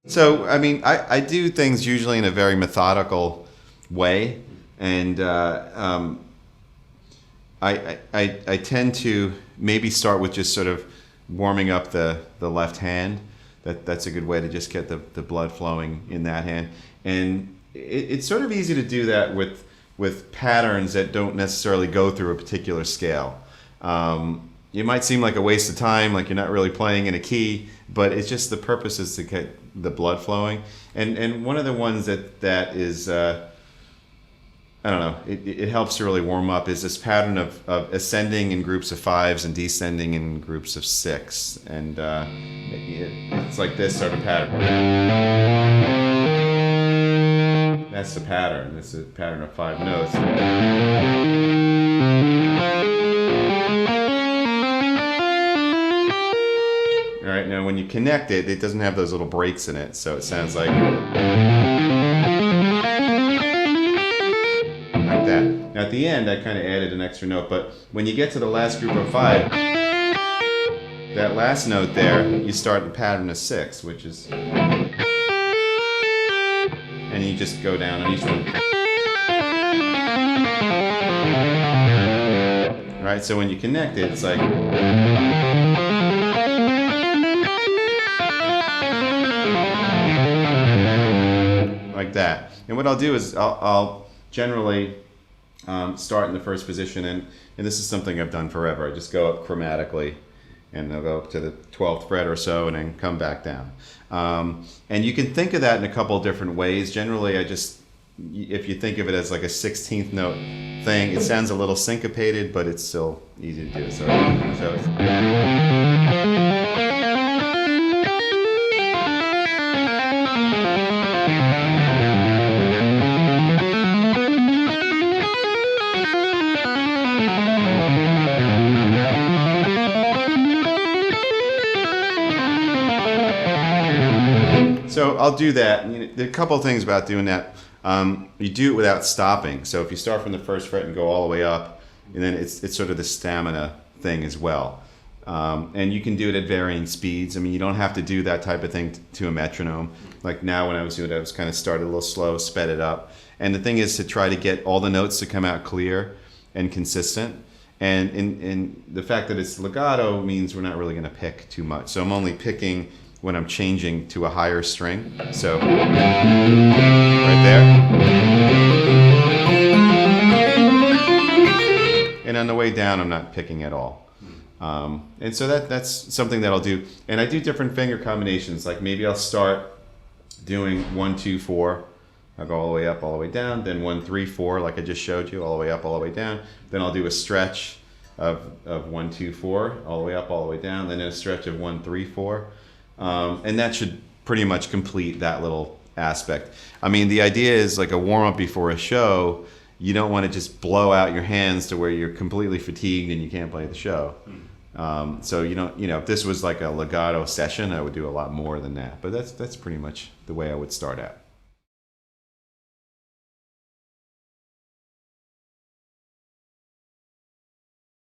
So, I mean, I do things usually in a very methodical way, and I tend to maybe start with just sort of warming up the left hand. That's a good way to just get the blood flowing in that hand. And it's sort of easy to do that with patterns that don't necessarily go through a particular scale. It might seem like a waste of time, like you're not really playing in a key, but it's just the purpose is to get the blood flowing. And one of the ones that is, I don't know, it helps to really warm up is this pattern of ascending in groups of 5s and descending in groups of 6. And it's like this sort of pattern. That's the pattern. It's a pattern of 5 notes. All right, now when you connect it, it doesn't have those little breaks in it, so it sounds like that. Now at the end, I kind of added an extra note, but when you get to the last group of 5, that last note there, you start the pattern of 6, which is, and you just go down on each one. All right, so when you connect it, it's like, that. And what I'll do is I'll generally start in the first position, and this is something I've done forever. I just go up chromatically, and I'll go up to the 12th fret or so, and then come back down. And you can think of that in a couple different ways. Generally, if you think of it as like a 16th note thing, it sounds a little syncopated, but it's still easy to do. So I'll do that. There are a couple of things about doing that. You do it without stopping. So if you start from the first fret and go all the way up, and then it's sort of the stamina thing as well. And you can do it at varying speeds. I mean, you don't have to do that type of thing to a metronome. Like now when I was doing it, I was kind of started a little slow, sped it up. And the thing is to try to get all the notes to come out clear and consistent. And in the fact that it's legato means we're not really going to pick too much. So I'm only picking when I'm changing to a higher string. So right there. And on the way down, I'm not picking at all. And so that's something that I'll do. And I do different finger combinations. Like maybe I'll start doing 1, 2, 4. I'll go all the way up, all the way down. Then 1, 3, 4, like I just showed you, all the way up, all the way down. Then I'll do a stretch of 1, 2, 4, all the way up, all the way down. Then a stretch of 1, 3, 4. And that should pretty much complete that little aspect. I mean, the idea is like a warm-up before a show. You don't want to just blow out your hands to where you're completely fatigued and you can't play the show. So if this was like a legato session, I would do a lot more than that. But that's pretty much the way I would start out.